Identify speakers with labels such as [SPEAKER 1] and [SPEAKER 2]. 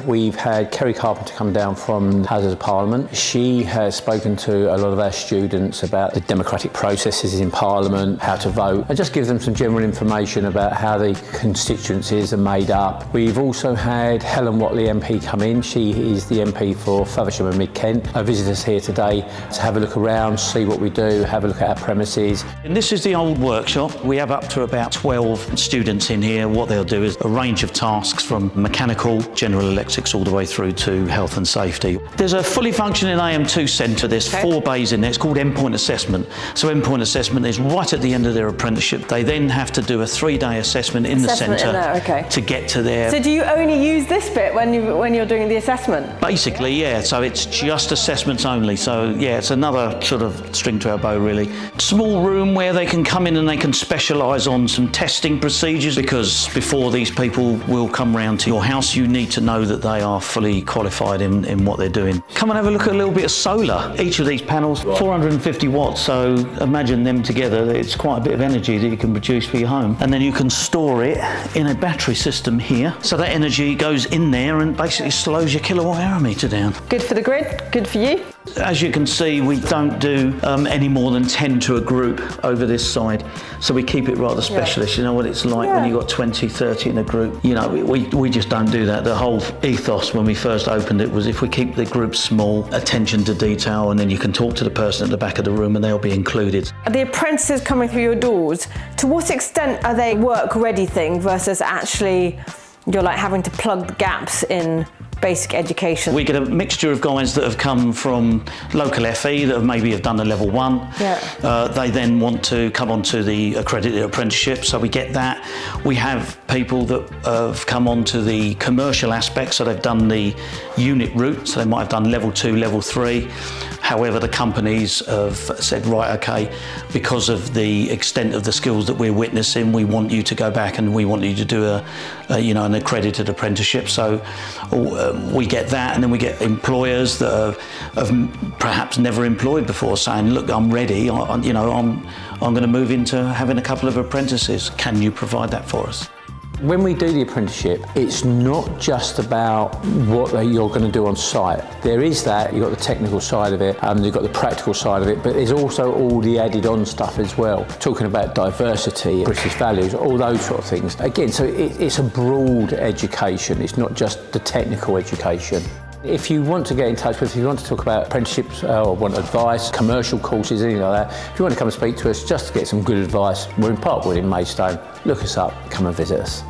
[SPEAKER 1] we've had Kerrie Carpenter come down from Houses of Parliament. She has spoken to a lot of our students about the democratic processes in Parliament, how to vote, and just give them some general information about how the constituencies are made up. We've also had Helen Whately MP come in. She is the MP for Faversham and Mid Kent. Visit us here today to have a look around, see what we do, have a look at our premises.
[SPEAKER 2] And this is the old workshop. We have up to about 12 students in here. What they'll do is a range of tasks from mechanical, general electrics, all the way through to health and safety. There's a fully functioning AM2 centre. There's 4 bays in there. It's called endpoint assessment. So endpoint assessment is right at the end of their apprenticeship. They then have to do a 3-day assessment in the centre to get to their...
[SPEAKER 3] So do you only use this bit when you're doing the assessment?
[SPEAKER 2] Basically, yeah. So it's just assessments only. So yeah, it's another sort of string to our bow, really. Small room where they can come in and they can specialise on some testing procedures, because before these people will come round to your house, you need to know that they are fully qualified in what they're doing. Come and have a look at a little bit of solar. Each of these panels, 450 watts, so imagine them together. It's quite a bit of energy that you can produce for your home. And then you can store it in a battery system here, so that energy goes in there and basically slows your kilowatt hour meter down.
[SPEAKER 3] Good for the grid, good for you.
[SPEAKER 2] As you can see, we don't do any more than 10 to a group over this side, so we keep it rather specialist. You know what it's like when you've got 20, 30 in a group. You know, we just don't do that. The whole ethos when we first opened it was, if we keep the group small, attention to detail, and then you can talk to the person at the back of the room and they'll be included.
[SPEAKER 3] The apprentices coming through your doors, to what extent are they work-ready thing versus actually you're like having to plug the gaps in basic education? We
[SPEAKER 2] get a mixture of guys that have come from local FE that have done a level 1. They then want to come onto the accredited apprenticeship, so we get that. We have people that have come onto the commercial aspect, so they've done the unit route, so they might have done level 2, level 3. However, the companies have said, right, okay, because of the extent of the skills that we're witnessing, we want you to go back and we want you to do an accredited apprenticeship. So we get that, and then we get employers that have perhaps never employed before saying, look, I'm ready, I'm going to move into having a couple of apprentices. Can you provide that for us?
[SPEAKER 1] When we do the apprenticeship, it's not just about what you're going to do on site. There is that, you've got the technical side of it, you've got the practical side of it, but there's also all the added on stuff as well. Talking about diversity, British values, all those sort of things. Again, so it's a broad education, it's not just the technical education. If you want to get in touch with us, if you want to talk about apprenticeships or want advice, commercial courses, anything like that, if you want to come and speak to us just to get some good advice, we're in Parkwood in Maidstone. Look us up, come and visit us.